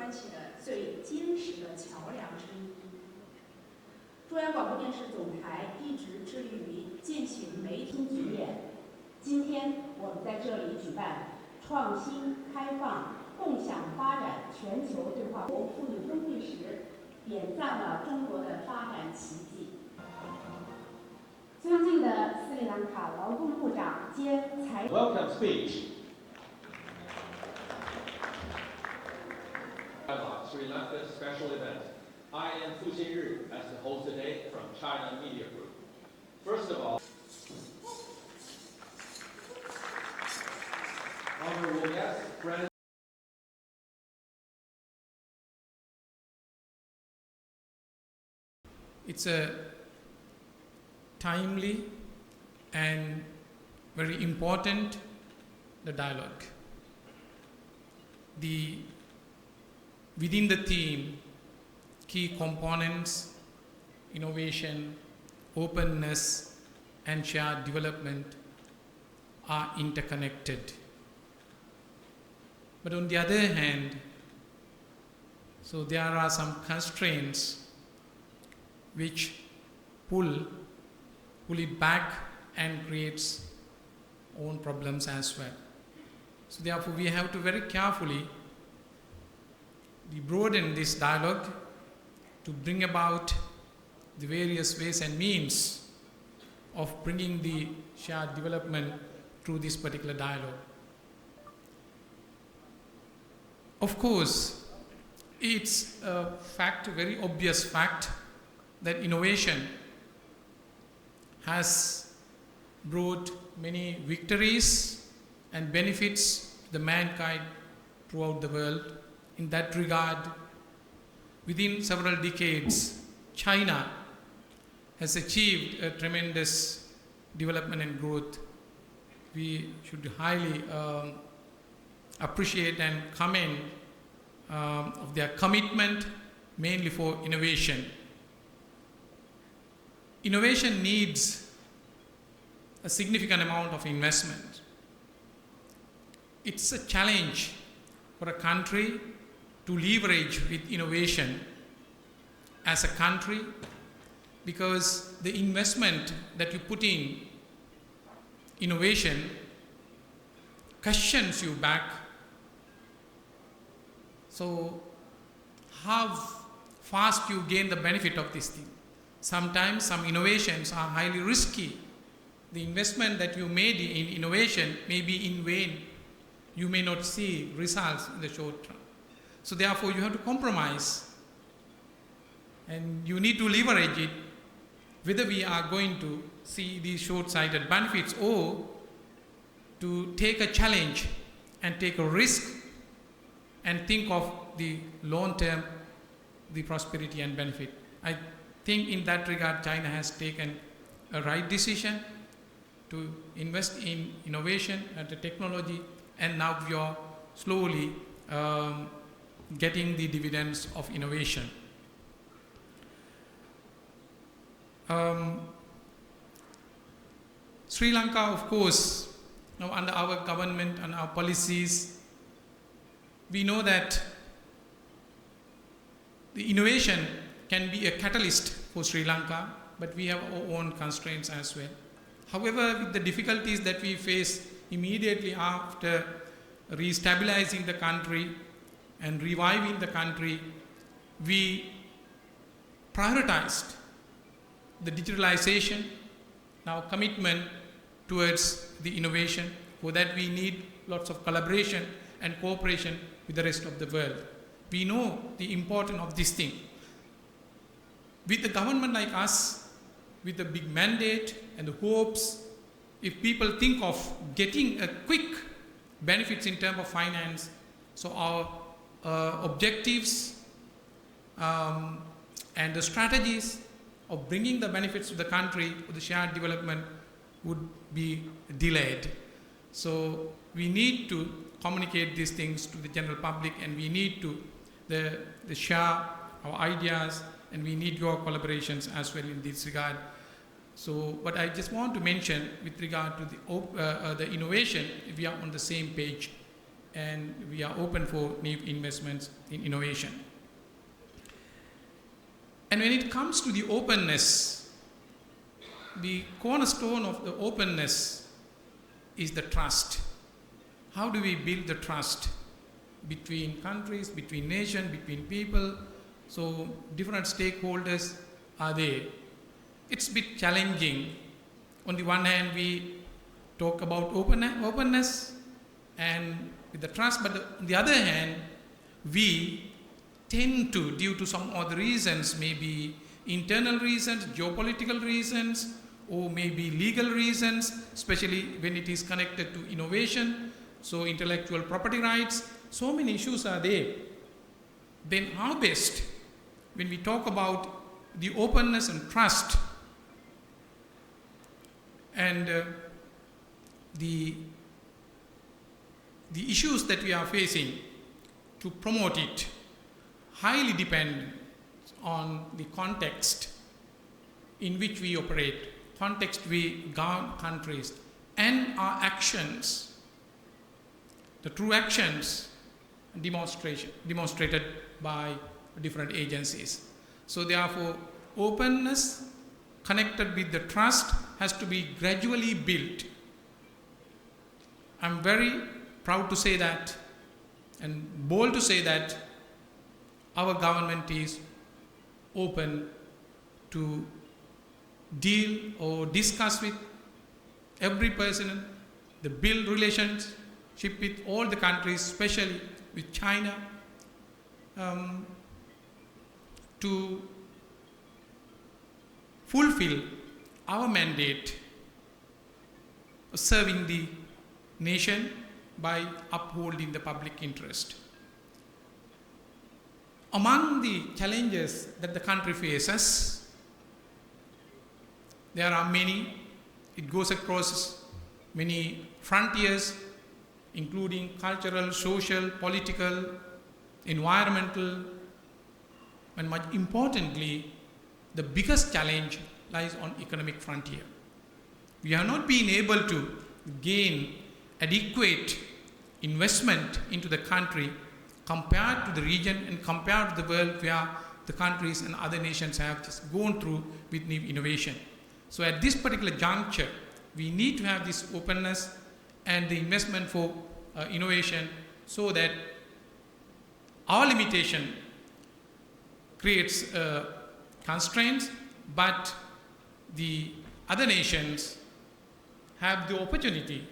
关系的最坚实的桥梁之一。中央广播电视总台一直致力于践行媒体局面。今天我们在这里举办创新、开放、共享发展全球对话国妇女峰会时，点赞了中国的发展奇迹。尊敬的斯里兰卡劳动部长兼财 Welcome speech. Sri Lanka's special event. I am Fu Xinri as the host today from China Media Group. First of all, honorable guests, friends. It's a timely and very important dialogue. Within the theme, key components, innovation, openness, and shared development are interconnected. But on the other hand, so there are some constraints which pull it back and creates own problems as well. So therefore we have to very carefully broaden this dialogue to bring about the various ways and means of bringing the shared development through this particular dialogue. Of course, it's a fact, a very obvious fact, that innovation has brought many victories and benefits to the mankind throughout the world. In that regard, within several decades, China has achieved a tremendous development and growth. We should highly appreciate and commend of their commitment mainly for innovation. Innovation needs a significant amount of investment. It's a challenge for a country to leverage with innovation as a country, because the investment that you put in innovation cushions you back. So how fast you gain the benefit of this thing? Sometimes some innovations are highly risky. The investment that you made in innovation may be in vain. You may not see results in the short term. So therefore you have to compromise, and you need to leverage it, whether we are going to see these short-sighted benefits or to take a challenge and take a risk and think of the long term, the prosperity and benefit. I think in that regard China has taken a right decision to invest in innovation and the technology, and now we are slowly getting the dividends of innovation. Sri Lanka, of course, now under our government and our policies, we know that the innovation can be a catalyst for Sri Lanka, but we have our own constraints as well. However, with the difficulties that we face immediately after re-stabilizing the country and reviving the country, we prioritized the digitalization, our commitment towards the innovation. For that we need lots of collaboration and cooperation with the rest of the world. We know the importance of this thing. With a government like us, with a big mandate and the hopes, if people think of getting a quick benefits in terms of finance, so our objectives and the strategies of bringing the benefits to the country for the shared development would be delayed. So we need to communicate these things to the general public, and we need to share our ideas, and we need your collaborations as well in this regard. So what I just want to mention with regard to the innovation, we are on the same page. and we are open for new investments in innovation. And when it comes to the openness, the cornerstone of the openness is the trust. How do we build the trust between countries, between nations, between people? So different stakeholders are there. It's a bit challenging. On the one hand, we talk about openness and with the trust, but on the other hand, we tend to, due to some other reasons, maybe internal reasons, geopolitical reasons, or maybe legal reasons, especially when it is connected to innovation, so intellectual property rights, so many issues are there. Then how best, when we talk about the openness and trust and the issues that we are facing, to promote it highly depend on the context in which we operate, context we govern countries, and our actions, the true actions demonstrated by different agencies. So therefore, openness connected with the trust has to be gradually built. I'm very proud to say that and bold to say that our government is open to deal or discuss with every person, the build relationship with all the countries, especially with China, to fulfill our mandate of serving the nation by upholding the public interest. Among the challenges that the country faces, there are many. It goes across many frontiers, including cultural, social, political, environmental, and much importantly, the biggest challenge lies on economic frontier. We have not been able to gain adequate investment into the country compared to the region and compared to the world where the countries and other nations have just gone through with new innovation. So at this particular juncture, we need to have this openness and the investment for innovation so that our limitation creates constraints, but the other nations have the opportunity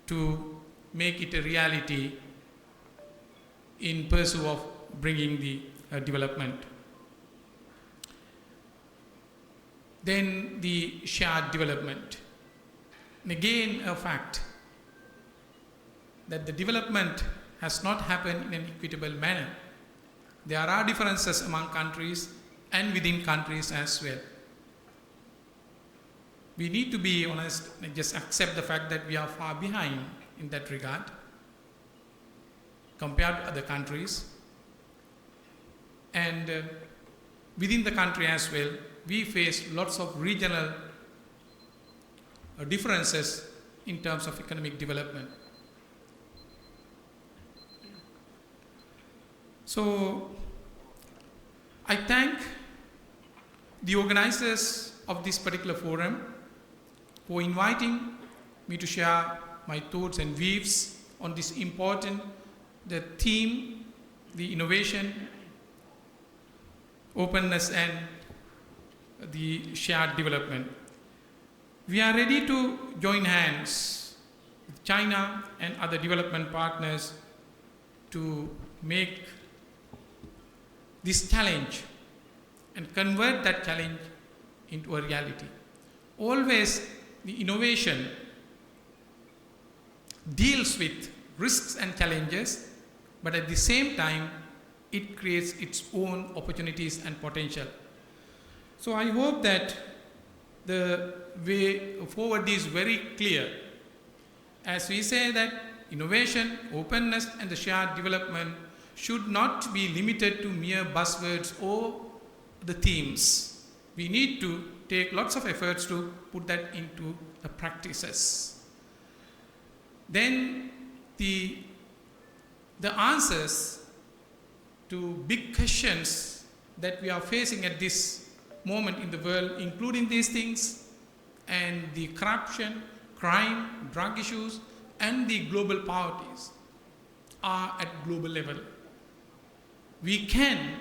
to make it a reality in pursuit of bringing the development. Then the shared development. And again, a fact that the development has not happened in an equitable manner. There are differences among countries and within countries as well. We need to be honest and just accept the fact that we are far behind in that regard compared to other countries. And within the country as well, we face lots of regional differences in terms of economic development. So I thank the organizers of this particular forum for inviting me to share my thoughts and views on this important, the theme, the innovation, openness, and the shared development. We are ready to join hands with China and other development partners to make this challenge and convert that challenge into a reality. Always the innovation deals with risks and challenges, but at the same time, it creates its own opportunities and potential. So I hope that the way forward is very clear. As we say that innovation, openness, and the shared development should not be limited to mere buzzwords or the themes. We need to take lots of efforts to put that into the practices. Then the the answers to big questions that we are facing at this moment in the world, including these things, and the corruption, crime, drug issues, and the global poverties are at global level. We can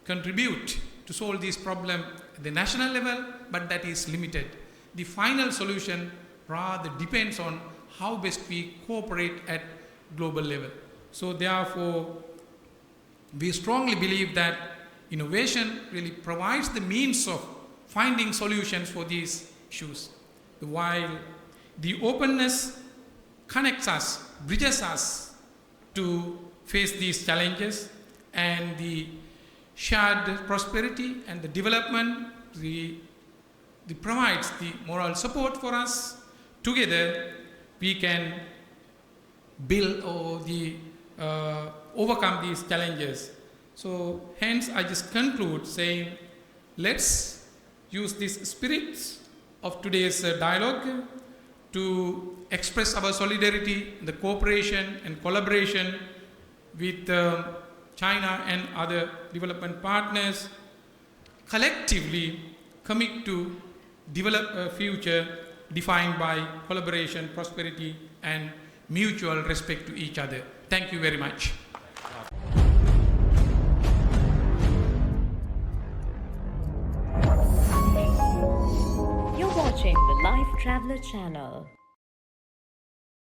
contribute to solve this problem at the national level, but that is limited. The final solution rather depends on how best we cooperate at global level. So therefore, we strongly believe that innovation really provides the means of finding solutions for these issues, while the openness connects us, bridges us to face these challenges, and the shared prosperity and the development provides the moral support for us. Together we can build or overcome these challenges. So hence I just conclude saying, let's use this spirit of today's dialogue to express our solidarity, the cooperation and collaboration with China and other development partners, collectively commit to develop a future defined by collaboration, prosperity, and mutual respect to each other. Thank you very much. You're watching the Life Traveler channel.